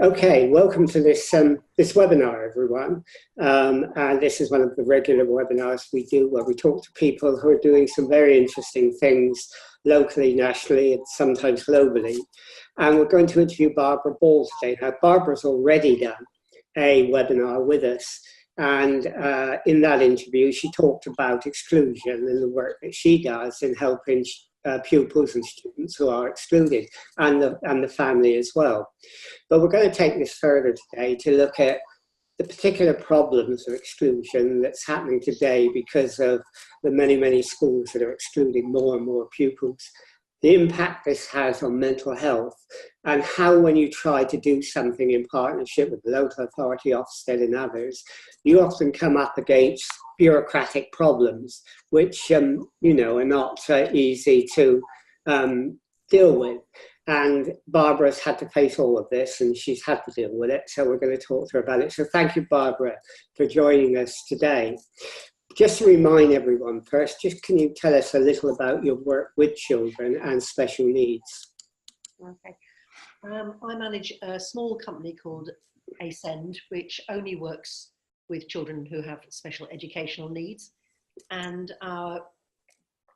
Okay, welcome to this webinar, everyone. And this is one of the regular webinars we do where we talk to people who are doing some very interesting things locally, nationally, and sometimes globally. And we're going to interview Barbara Ball today. Now, Barbara's already done a webinar with us. And in that interview, she talked about exclusion and the work that she does in helping pupils and students who are excluded, and the family as well. But we're going to take this further today to look at the particular problems of exclusion that's happening today because of the many, many schools that are excluding more and more pupils, the impact this has on mental health, and how when you try to do something in partnership with the local authority, Ofsted and others, you often come up against bureaucratic problems, which are not easy to deal with. And Barbara's had to face all of this and she's had to deal with it. So we're going to talk to her about it. So thank you, Barbara, for joining us today. Just to remind everyone first, can you tell us a little about your work with children and special needs? Okay. I manage a small company called ASEND, which only works with children who have special educational needs. And our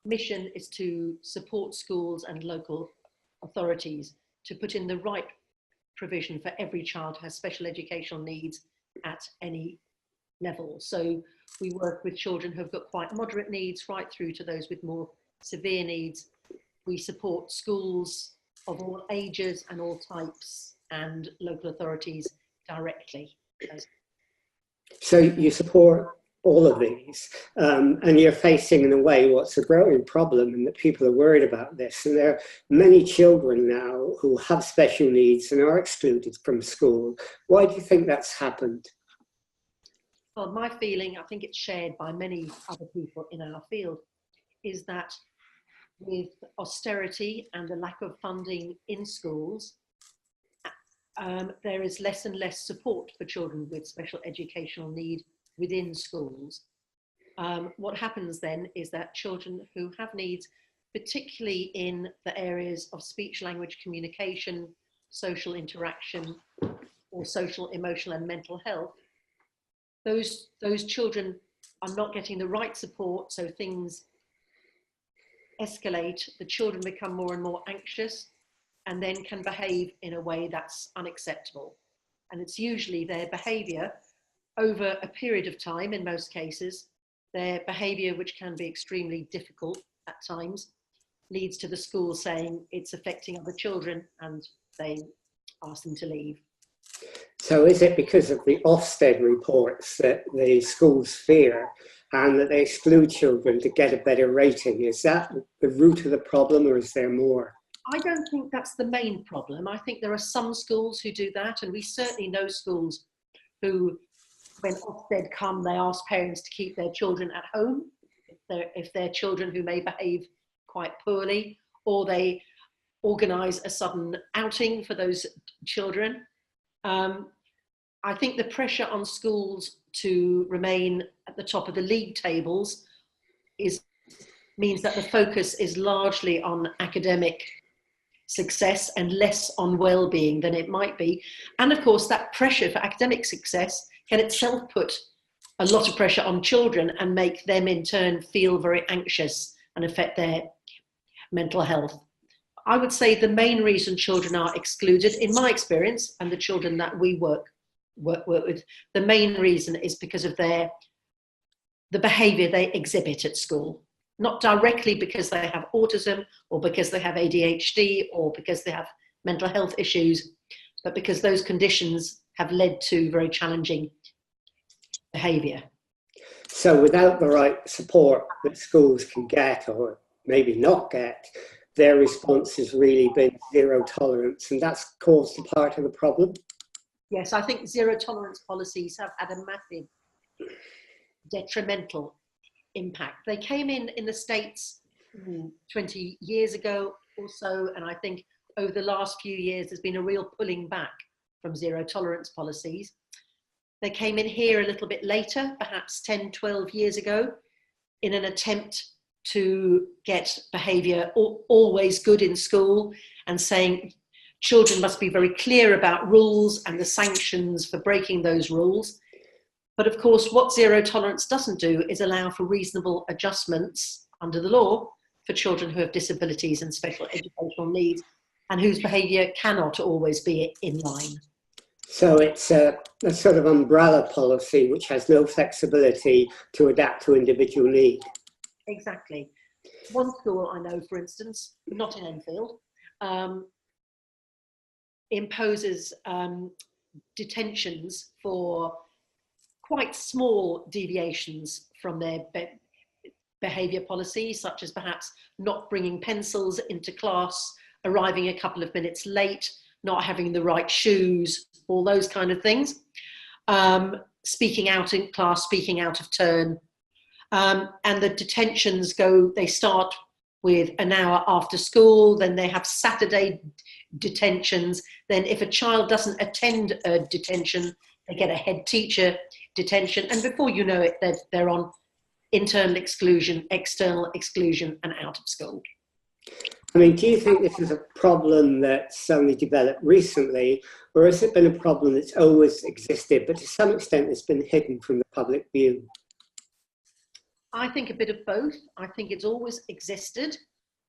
mission is to support schools and local authorities to put in the right provision for every child who has special educational needs at any level. So we work with children who've got quite moderate needs right through to those with more severe needs. We support schools of all ages and all types and local authorities directly. So you support all of these, and you're facing, in a way, what's a growing problem, and that people are worried about this. And there are many children now who have special needs and are excluded from school. Why do you think that's happened? Well, my feeling, I think it's shared by many other people in our field, is that with austerity and the lack of funding in schools, there is less and less support for children with special educational need within schools. What happens then is that children who have needs, particularly in the areas of speech language communication, social interaction, or social, emotional and mental health, those children are not getting the right support, so things escalate, the children become more and more anxious and then can behave in a way that's unacceptable. And it's usually their behaviour over a period of time, in most cases, their behaviour, which can be extremely difficult at times, leads to the school saying it's affecting other children and they ask them to leave. So is it because of the Ofsted reports that the schools fear and that they exclude children to get a better rating? Is that the root of the problem, or is there more? I don't think that's the main problem. I think there are some schools who do that, and we certainly know schools who, when Ofsted come, they ask parents to keep their children at home if they're children who may behave quite poorly, or they organise a sudden outing for those children. I think the pressure on schools to remain at the top of the league tables means that the focus is largely on academic success and less on well-being than it might be. And of course, that pressure for academic success can itself put a lot of pressure on children and make them in turn feel very anxious and affect their mental health. I would say the main reason children are excluded, in my experience, and the children that we work with, the main reason is because of the behaviour they exhibit at school. Not directly because they have autism or because they have ADHD or because they have mental health issues, but because those conditions have led to very challenging behaviour. So without the right support that schools can get, or maybe not get, their response has really been zero tolerance, and that's caused a part of the problem? Yes, I think zero tolerance policies have had a massive detrimental impact. They came in the States 20 years ago or so, and I think over the last few years there's been a real pulling back from zero tolerance policies. They came in here a little bit later, perhaps 10, 12 years ago, in an attempt to get behaviour always good in school and saying Children must be very clear about rules and the sanctions for breaking those rules. But of course, what zero tolerance doesn't do is allow for reasonable adjustments under the law for children who have disabilities and special educational needs and whose behaviour cannot always be in line. So it's a sort of umbrella policy which has no flexibility to adapt to individual need. Exactly. One school I know, for instance, not in Enfield, imposes detentions for quite small deviations from their behaviour policy, such as perhaps not bringing pencils into class, arriving a couple of minutes late, not having the right shoes, all those kind of things. Speaking out in class, speaking out of turn. And the detentions they start with an hour after school, then they have Saturday detentions. Then if a child doesn't attend a detention, they get a head teacher detention. And before you know it, they're on internal exclusion, external exclusion, and out of school. I mean, do you think this is a problem that's only developed recently, or has it been a problem that's always existed, but to some extent it's been hidden from the public view? I think a bit of both. I think it's always existed,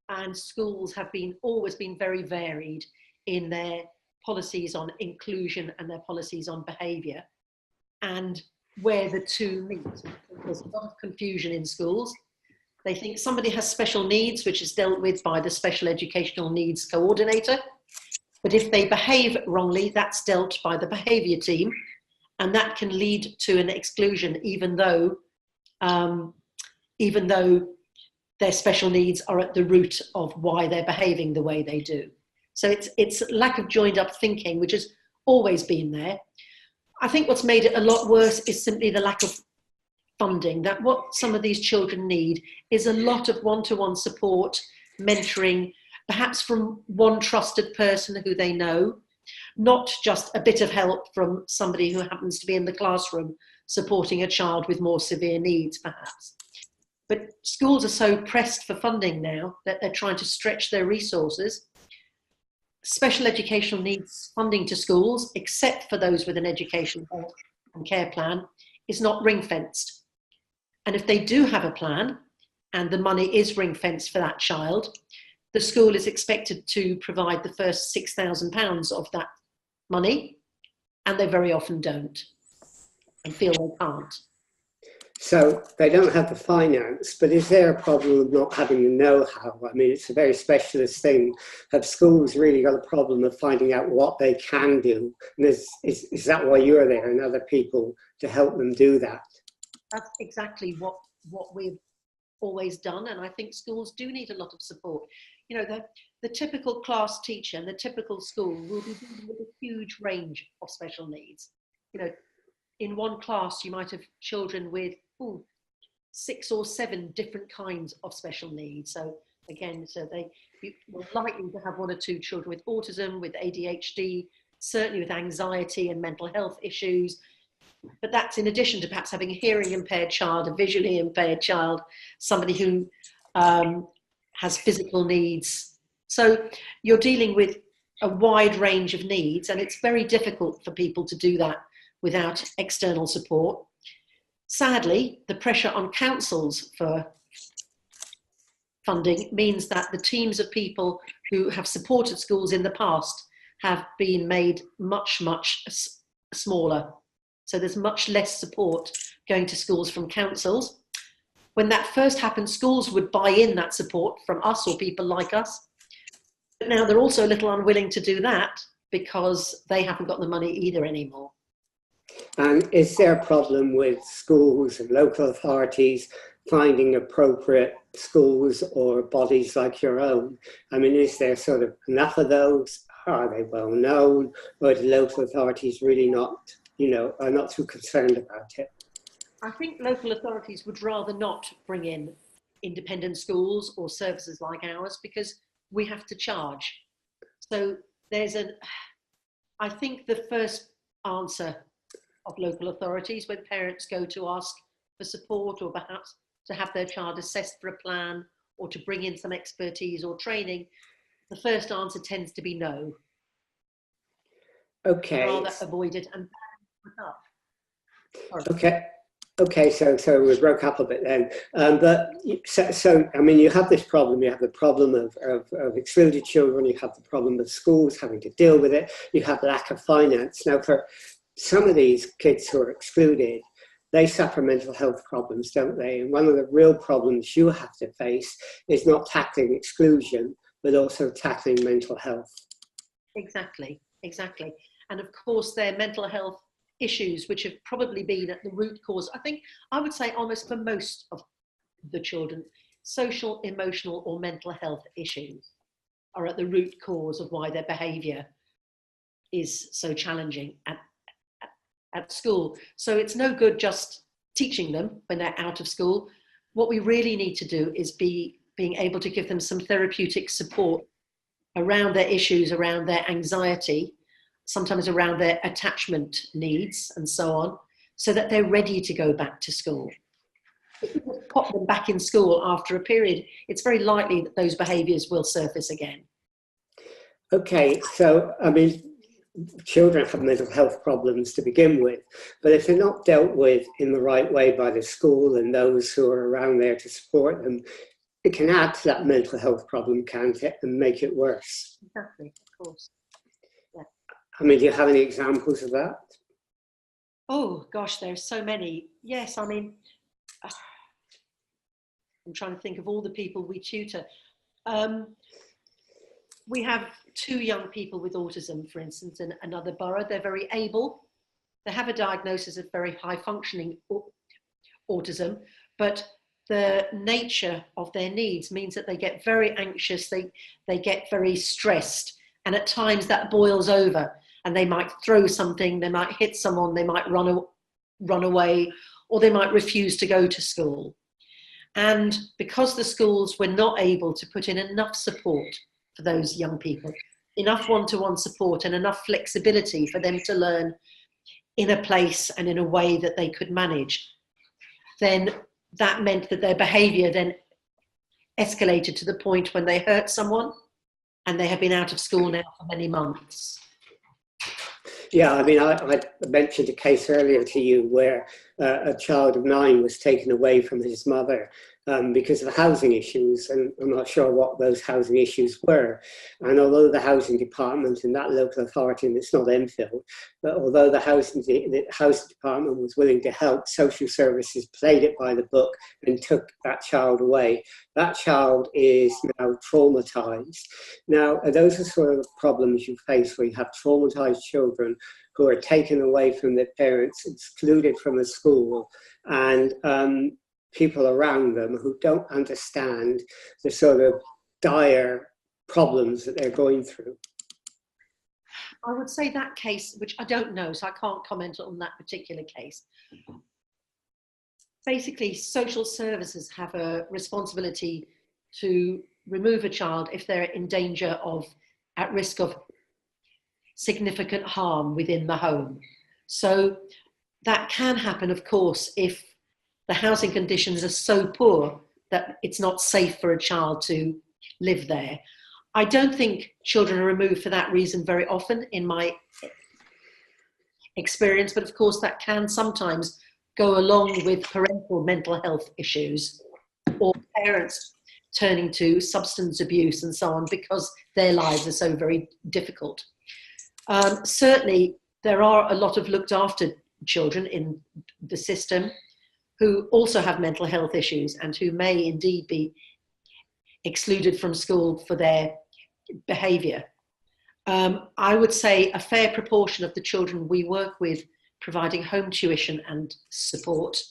and schools have always been very varied in their policies on inclusion and their policies on behaviour, and where the two meet. There's a lot of confusion in schools. They think somebody has special needs, which is dealt with by the special educational needs coordinator. But if they behave wrongly, that's dealt by the behaviour team. And that can lead to an exclusion, even though their special needs are at the root of why they're behaving the way they do. So it's lack of joined up thinking, which has always been there. I think what's made it a lot worse is simply the lack of funding. That what some of these children need is a lot of one-to-one support, mentoring, perhaps from one trusted person who they know, not just a bit of help from somebody who happens to be in the classroom supporting a child with more severe needs, perhaps. But schools are so pressed for funding now that they're trying to stretch their resources. Special educational needs funding to schools, except for those with an education health and care plan, is not ring-fenced. And if they do have a plan and the money is ring-fenced for that child, the school is expected to provide the first £6,000 of that money, and they very often don't and feel they can't. So they don't have the finance, but is there a problem of not having the know-how? I mean, it's a very specialist thing. Have schools really got a problem of finding out what they can do? And is that why you're there and other people to help them do that? That's exactly what we've always done, and I think schools do need a lot of support. You know, the typical class teacher and the typical school will be dealing with a huge range of special needs. You know, in one class you might have children with 6 or 7 different kinds of special needs. So again, you're likely to have 1 or 2 children with autism, with ADHD, certainly with anxiety and mental health issues. But that's in addition to perhaps having a hearing impaired child, a visually impaired child, somebody who has physical needs. So you're dealing with a wide range of needs, and it's very difficult for people to do that without external support. Sadly, the pressure on councils for funding means that the teams of people who have supported schools in the past have been made much, much smaller. So there's much less support going to schools from councils. When that first happened, schools would buy in that support from us or people like us. But now they're also a little unwilling to do that because they haven't got the money either anymore. And is there a problem with schools and local authorities finding appropriate schools or bodies like your own? I mean, is there sort of enough of those? Are they well known? Or do local authorities really not, are not too concerned about it? I think local authorities would rather not bring in independent schools or services like ours because we have to charge. So I think the first answer of local authorities when parents go to ask for support or perhaps to have their child assessed for a plan or to bring in some expertise or training, the first answer tends to be no. Okay. rather avoided and put up. Sorry. Okay. Okay, so we broke up a bit then, but so I mean, you have this problem. You have the problem of excluded children. You have the problem of schools having to deal with it. You have lack of finance. Now, for some of these kids who are excluded, they suffer mental health problems, don't they? And one of the real problems you have to face is not tackling exclusion, but also tackling mental health. Exactly, exactly. And of course, their mental health issues, which have probably been at the root cause, I would say almost for most of the children, social, emotional, or mental health issues are at the root cause of why their behaviour is so challenging at school. So it's no good just teaching them when they're out of school. What we really need to do is being able to give them some therapeutic support around their issues, around their anxiety, sometimes around their attachment needs and so on, so that they're ready to go back to school. If you just pop them back in school after a period, it's very likely that those behaviours will surface again. Okay, so I mean, children have mental health problems to begin with, but if they're not dealt with in the right way by the school and those who are around there to support them, it can add to that mental health problem, can't it, and make it worse. Exactly, of course. Yeah. I mean, do you have any examples of that? Oh gosh, there's so many. Yes, I mean, I'm trying to think of all the people we tutor. We have 2 young people with autism, for instance, in another borough. They're very able. They have a diagnosis of very high functioning autism, but the nature of their needs means that they get very anxious, they get very stressed, and at times that boils over, and they might throw something, they might hit someone, they might run away, or they might refuse to go to school. And because the schools were not able to put in enough support for those young people, enough one-to-one support and enough flexibility for them to learn in a place and in a way that they could manage, then that meant that their behaviour then escalated to the point when they hurt someone, and they have been out of school now for many months. Yeah, I mean, I mentioned a case earlier to you where a child of 9 was taken away from his mother because of housing issues, and I'm not sure what those housing issues were. And although the housing department in that local authority, and it's not Enfield, but although the housing department was willing to help, social services played it by the book and took that child away. That child is now traumatized. Now, those are sort of problems you face where you have traumatized children who are taken away from their parents, excluded from a school, and people around them who don't understand the sort of dire problems that they're going through. I would say that case, which I don't know, so I can't comment on that particular case. Basically, social services have a responsibility to remove a child if they're in danger of, at risk of significant harm within the home. So that can happen, of course, if the housing conditions are so poor that it's not safe for a child to live there. I don't think children are removed for that reason very often in my experience, but of course that can sometimes go along with parental mental health issues or parents turning to substance abuse and so on because their lives are so very difficult. Certainly, there are a lot of looked after children in the system who also have mental health issues and who may indeed be excluded from school for their behaviour. I would say a fair proportion of the children we work with providing home tuition and support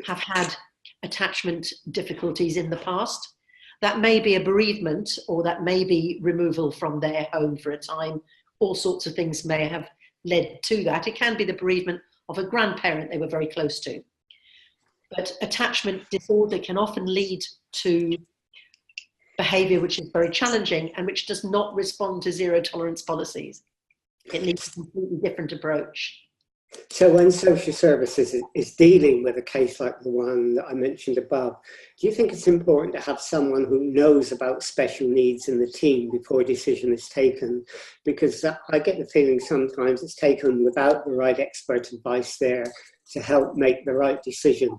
have had attachment difficulties in the past. That may be a bereavement, or that may be removal from their home for a time. All sorts of things may have led to that. It can be the bereavement of a grandparent they were very close to. But attachment disorder can often lead to behaviour which is very challenging and which does not respond to zero tolerance policies. It needs a completely different approach. So when social services is dealing with a case like the one that I mentioned above, do you think it's important to have someone who knows about special needs in the team before a decision is taken? Because I get the feeling sometimes it's taken without the right expert advice there to help make the right decision.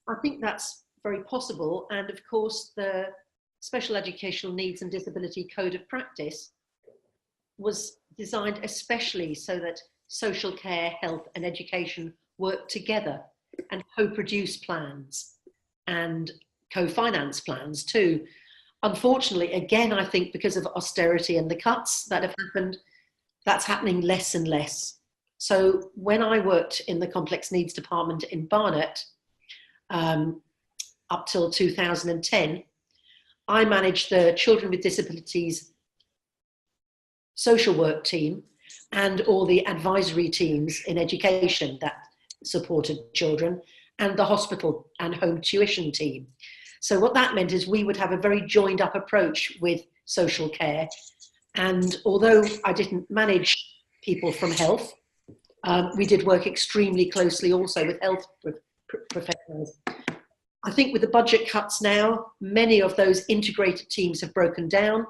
I think that's very possible. And of course, the Special Educational Needs and Disability Code of Practice was designed especially so that social care, health and education work together and co-produce plans and co-finance plans too. Unfortunately, again, I think because of austerity and the cuts that have happened, that's happening less and less. So when I worked in the Complex Needs Department in Barnet, up till 2010, I managed the Children with Disabilities social work team and all the advisory teams in education that supported children, and the hospital and home tuition team. So what that meant is we would have a very joined up approach with social care. And although I didn't manage people from health, we did work extremely closely also with health professionals. I think with the budget cuts now, many of those integrated teams have broken down.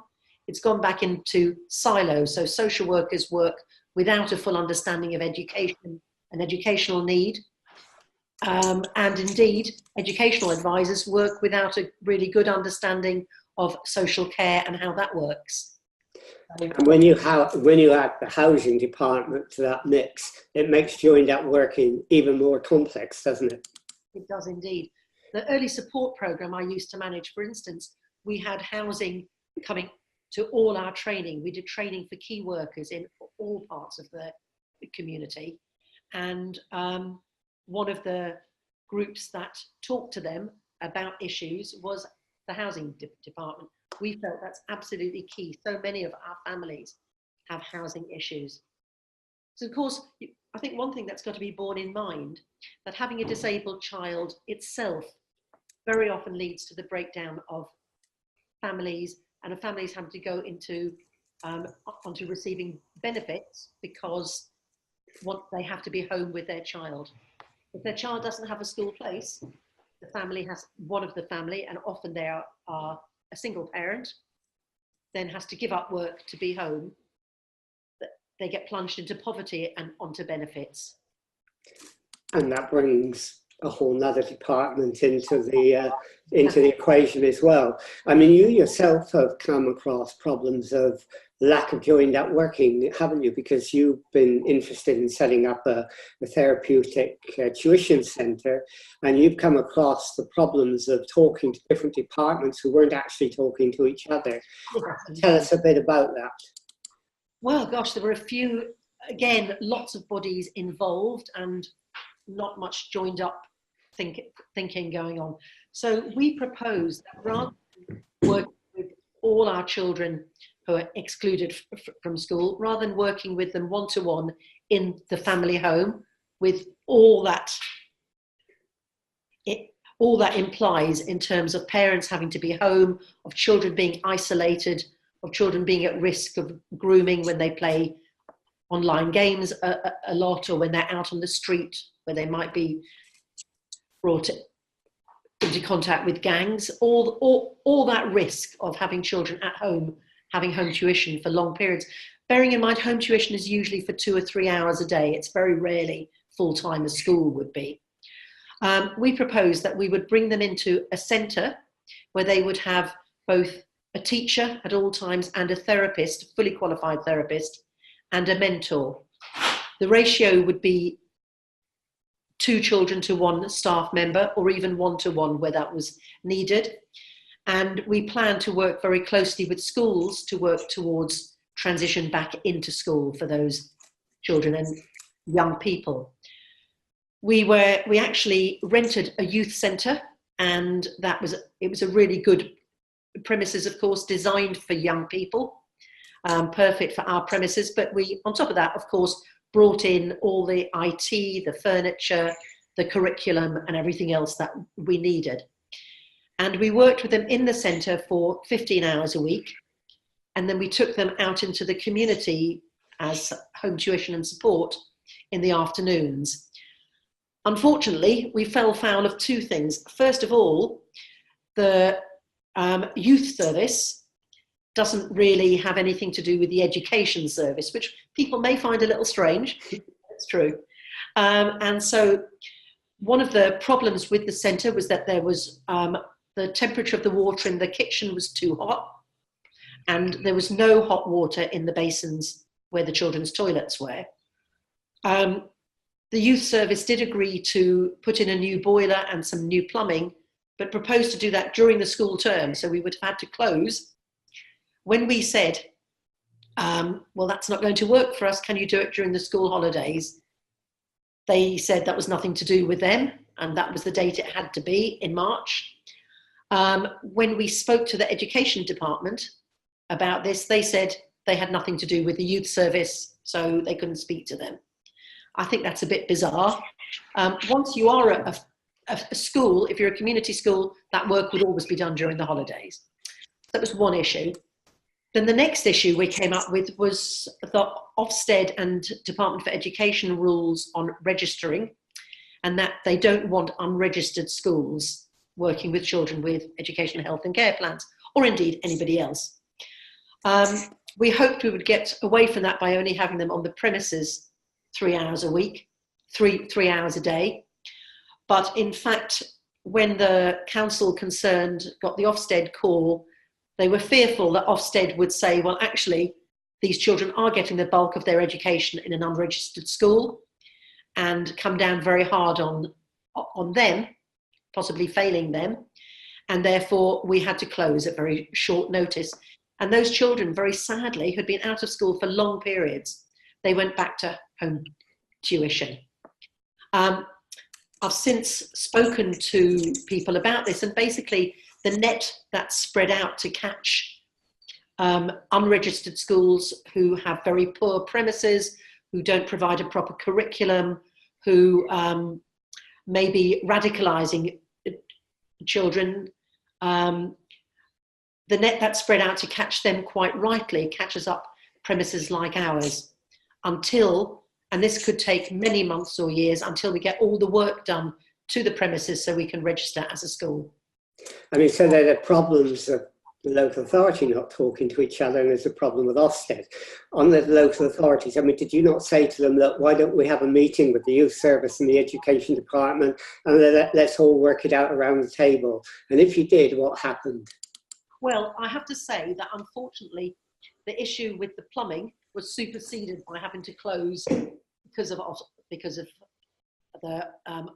It's gone back into silos. So social workers work without a full understanding of education and educational need. And indeed, educational advisors work without a really good understanding of social care and how that works. And when you add the housing department to that mix, it makes joined up working even more complex, doesn't it? It does indeed. The early support program I used to manage, for instance, we had housing coming to all our training. We did training for key workers in all parts of the community. And one of the groups that talked to them about issues was the housing department. We felt that's absolutely key. So many of our families have housing issues. So of course, I think one thing that's got to be borne in mind, that having a disabled child itself very often leads to the breakdown of families, and families having to go into onto receiving benefits because they have to be home with their child. If their child doesn't have a school place, the family has, one of the family, and often they are a single parent, then has to give up work to be home. They get plunged into poverty and onto benefits. And that brings a whole nother department into the equation as well. I mean, you yourself have come across problems of lack of joined up working, haven't you? Because you've been interested in setting up a therapeutic tuition centre, and you've come across the problems of talking to different departments who weren't actually talking to each other. Tell us a bit about that. Well, gosh, there were a few, again, lots of bodies involved and not much joined up thinking going on. So we proposed that rather than working with all our children who are excluded from school, rather than working with them one-to-one in the family home, with all that implies in terms of parents having to be home, of children being isolated, of children being at risk of grooming when they play online games a lot, or when they're out on the street where they might be brought into contact with gangs, all that risk of having children at home, having home tuition for long periods. Bearing in mind, home tuition is usually for 2 or 3 hours a day. It's very rarely full-time as school would be. We proposed that we would bring them into a centre where they would have both a teacher at all times and a therapist, a fully qualified therapist, and a mentor. The ratio would be 2 children to 1 staff member, or even 1-to-1 where that was needed. And we plan to work very closely with schools to work towards transition back into school for those children and young people. We actually rented a youth centre, and it was a really good premises, of course, designed for young people, perfect for our premises. But we, on top of that, of course, brought in all the IT, the furniture, the curriculum, and everything else that we needed. And we worked with them in the centre for 15 hours a week. And then we took them out into the community as home tuition and support in the afternoons. Unfortunately, we fell foul of two things. First of all, the youth service doesn't really have anything to do with the education service, which people may find a little strange. It's true. And so one of the problems with the centre was that there was the temperature of the water in the kitchen was too hot, and there was no hot water in the basins where the children's toilets were. The youth service did agree to put in a new boiler and some new plumbing, but proposed to do that during the school term, so we would have had to close. When we said, well, that's not going to work for us, can you do it during the school holidays? They said that was nothing to do with them, and that was the date it had to be, in March. When we spoke to the education department about this, they said they had nothing to do with the youth service, so they couldn't speak to them. I think that's a bit bizarre. Once you are a school, if you're a community school, that work would always be done during the holidays. That was one issue. Then the next issue we came up with was the Ofsted and Department for Education rules on registering, and that they don't want unregistered schools working with children with education, health and care plans, or indeed anybody else. We hoped we would get away from that by only having them on the premises 3 hours a week, three hours a day. But in fact, when the council concerned got the Ofsted call, they were fearful that Ofsted would say, well, actually, these children are getting the bulk of their education in an unregistered school, and come down very hard on them, possibly failing them. And therefore, we had to close at very short notice. And those children, very sadly, had been out of school for long periods. They went back to home tuition. I've since spoken to people about this, and basically the net that's spread out to catch unregistered schools who have very poor premises, who don't provide a proper curriculum, who may be radicalising children. The net that's spread out to catch them quite rightly catches up premises like ours until, and this could take many months or years, until we get all the work done to the premises so we can register as a school. I mean, so there are problems of the local authority not talking to each other, and there's a problem with Ofsted. On the local authorities, I mean, did you not say to them, look, why don't we have a meeting with the youth service and the education department, and let's all work it out around the table? And if you did, what happened? Well, I have to say that unfortunately, the issue with the plumbing was superseded by having to close because of the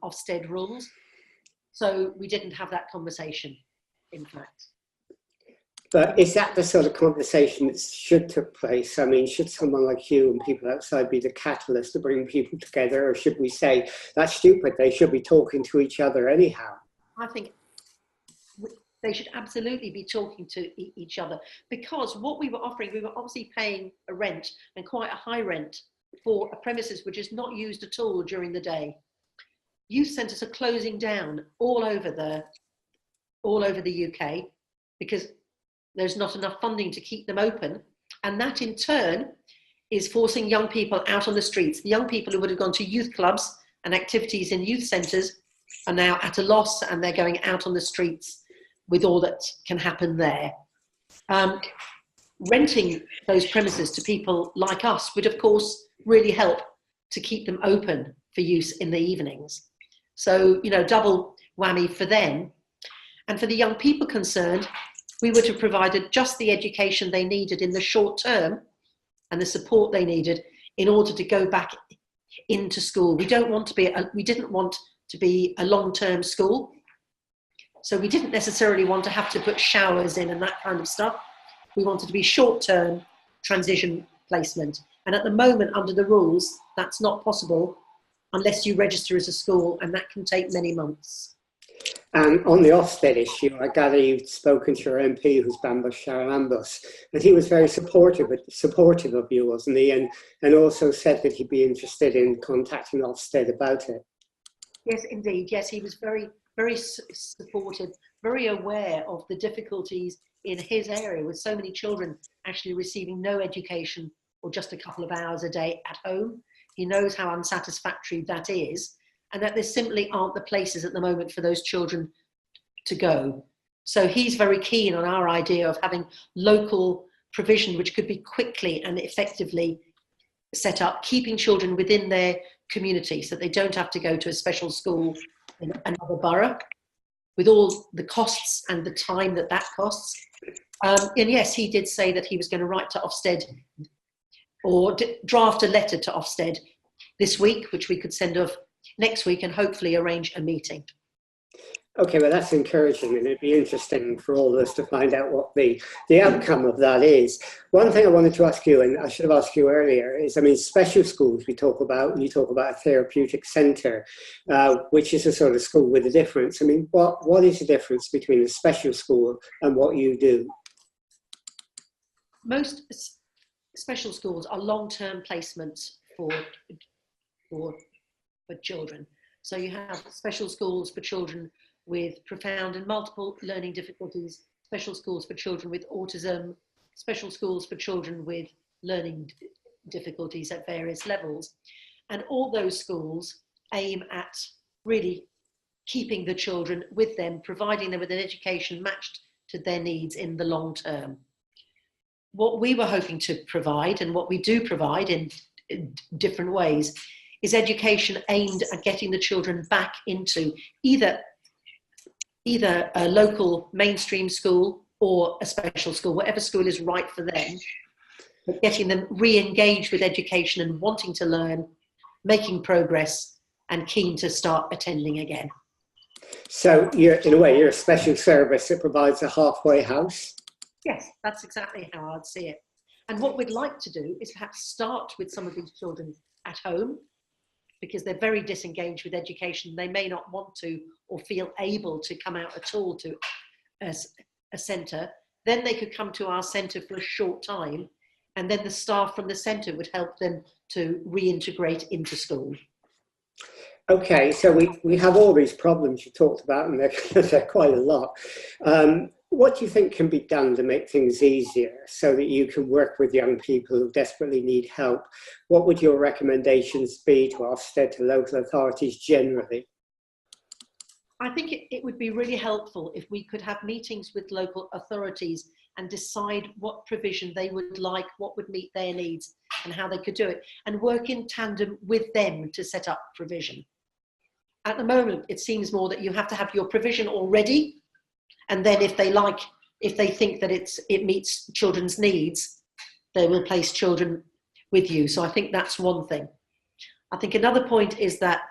Ofsted rules. So we didn't have that conversation, in fact. But is that the sort of conversation that should take place? I mean, should someone like you and people outside be the catalyst to bring people together, or should we say, that's stupid, they should be talking to each other anyhow? I think they should absolutely be talking to each other, because what we were offering, we were obviously paying a rent, and quite a high rent, for a premises which is not used at all during the day. Youth centres are closing down all over the UK because there's not enough funding to keep them open, and that in turn is forcing young people out on the streets. The young people who would have gone to youth clubs and activities in youth centres are now at a loss, and they're going out on the streets with all that can happen there. Renting those premises to people like us would, of course, really help to keep them open for use in the evenings. So, you know, double whammy for them. And for the young people concerned, we would have provided just the education they needed in the short term and the support they needed in order to go back into school. We didn't want to be a long-term school. So we didn't necessarily want to have to put showers in and that kind of stuff. We wanted to be short-term transition placement. And at the moment, under the rules, that's not possible unless you register as a school, and that can take many months. And on the Ofsted issue, I gather you've spoken to your MP, who's Bambus Charalambos, and he was very supportive of you, wasn't he? And also said that he'd be interested in contacting Ofsted about it. Yes, indeed. Yes, he was very, very supportive, very aware of the difficulties in his area with so many children actually receiving no education or just a couple of hours a day at home. He knows how unsatisfactory that is, and that there simply aren't the places at the moment for those children to go. So he's very keen on our idea of having local provision, which could be quickly and effectively set up, keeping children within their community so that they don't have to go to a special school in another borough, with all the costs and the time that that costs. And yes, he did say that he was going to write to Ofsted or draft a letter to Ofsted this week, which we could send off next week and hopefully arrange a meeting. Okay, well, that's encouraging, and it'd be interesting for all of us to find out what the outcome of that is. One thing I wanted to ask you, and I should have asked you earlier, is, I mean, special schools we talk about, and you talk about a therapeutic centre, which is a sort of school with a difference. I mean, what is the difference between a special school and what you do? Most special schools are long-term placements for children. So you have special schools for children with profound and multiple learning difficulties, special schools for children with autism, special schools for children with learning difficulties at various levels. And all those schools aim at really keeping the children with them, providing them with an education matched to their needs in the long term. What we were hoping to provide, and what we do provide in different ways, is education aimed at getting the children back into either a local mainstream school or a special school, whatever school is right for them, but getting them re-engaged with education and wanting to learn, making progress, and keen to start attending again. So in a way, you're a special service that provides a halfway house? Yes, that's exactly how I'd see it. And what we'd like to do is perhaps start with some of these children at home, because they're very disengaged with education. They may not want to or feel able to come out at all to a centre. Then they could come to our centre for a short time, and then the staff from the centre would help them to reintegrate into school. Okay, so we have all these problems you talked about, and they're quite a lot. What do you think can be done to make things easier so that you can work with young people who desperately need help? What would your recommendations be to Ofsted, to local authorities generally? I think it would be really helpful if we could have meetings with local authorities and decide what provision they would like, what would meet their needs, and how they could do it, and work in tandem with them to set up provision. At the moment, it seems more that you have to have your provision already, and then if they think that it meets children's needs, they will place children with you. So I think that's one thing. I think another point is that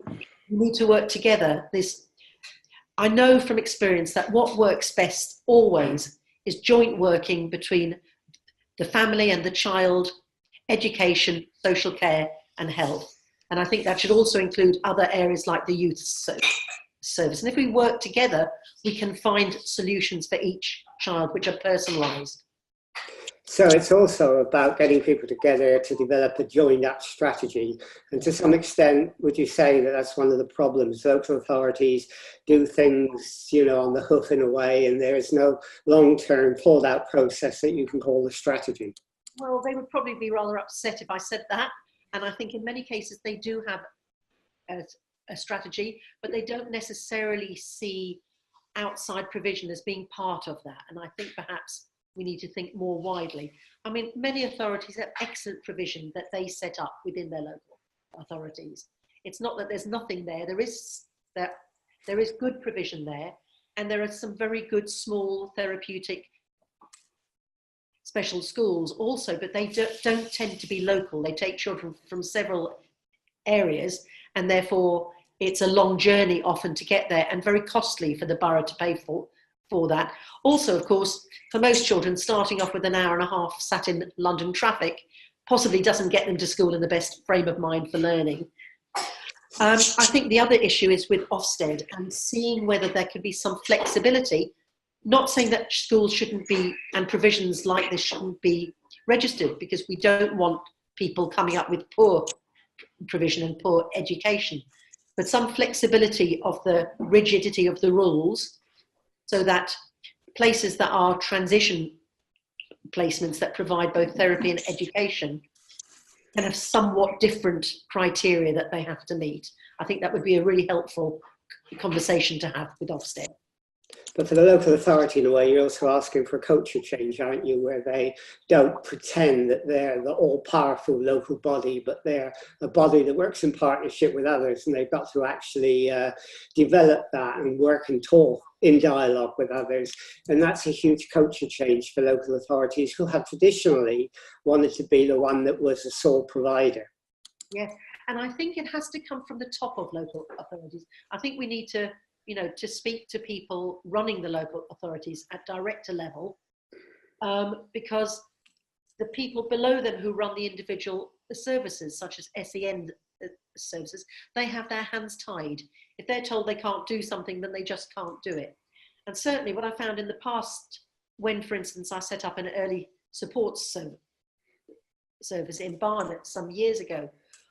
you need to work together. I know from experience that what works best always is joint working between the family and the child, education, social care, and health. And I think that should also include other areas like the youth service. And if we work together, we can find solutions for each child which are personalised. So it's also about getting people together to develop a joined-up strategy. And to some extent, would you say that that's one of the problems? Local authorities do things, on the hoof in a way, and there is no long-term thought-out process that you can call a strategy. Well, they would probably be rather upset if I said that. And I think in many cases they do have a strategy, but they don't necessarily see outside provision as being part of that. And I think perhaps we need to think more widely. I mean, many authorities have excellent provision that they set up within their local authorities. It's not that there's nothing there. There is good provision there, and there are some very good small therapeutic special schools also, but they don't tend to be local. They take children from several areas, and therefore it's a long journey often to get there, and very costly for the borough to pay for that. Also, of course, for most children, starting off with an hour and a half sat in London traffic possibly doesn't get them to school in the best frame of mind for learning. I think the other issue is with Ofsted and seeing whether there could be some flexibility. Not saying that schools shouldn't be, and provisions like this shouldn't be registered, because we don't want people coming up with poor provision and poor education, but some flexibility of the rigidity of the rules, so that places that are transition placements that provide both therapy and education kind of somewhat different criteria that they have to meet. I think that would be a really helpful conversation to have with Ofsted. But for the local authority, in a way, you're also asking for a culture change, aren't you? Where they don't pretend that they're the all-powerful local body, but they're a body that works in partnership with others, and they've got to actually develop that and work and talk in dialogue with others. And that's a huge culture change for local authorities who have traditionally wanted to be the one that was a sole provider. Yes, and I think it has to come from the top of local authorities. I think we need to, to speak to people running the local authorities at director level, because the people below them who run the individual services, such as SEN services, they have their hands tied. If they're told they can't do something, then they just can't do it. And certainly what I found in the past, when, for instance, I set up an early support service in Barnet some years ago,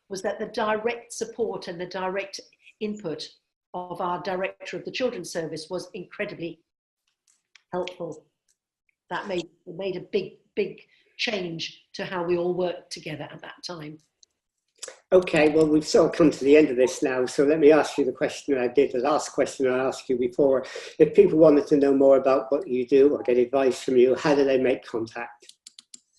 was that the direct support and the direct input of our director of the children's service was incredibly helpful. That made a big change to how we all worked together at that time. Okay, well, we've sort of come to the end of this now, so let me ask you the question I did, the last question I asked you before. If people wanted to know more about what you do or get advice from you, how do they make contact?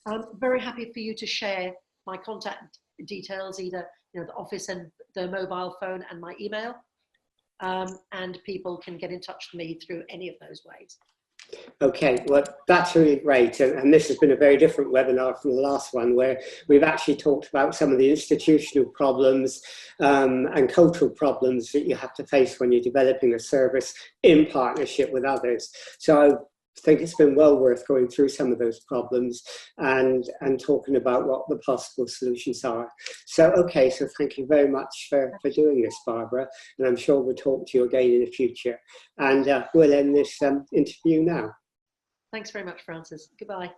I'm very happy for you to share my contact details, either the office and the mobile phone and my email. And people can get in touch with me through any of those ways. Okay, well, that's really great. And this has been a very different webinar from the last one, where we've actually talked about some of the institutional problems and cultural problems that you have to face when you're developing a service in partnership with others. So I think it's been well worth going through some of those problems and talking about what the possible solutions are. So, okay, so thank you very much for doing this, Barbara, and I'm sure we'll talk to you again in the future. And we'll end this interview now. Thanks very much, Francis. Goodbye.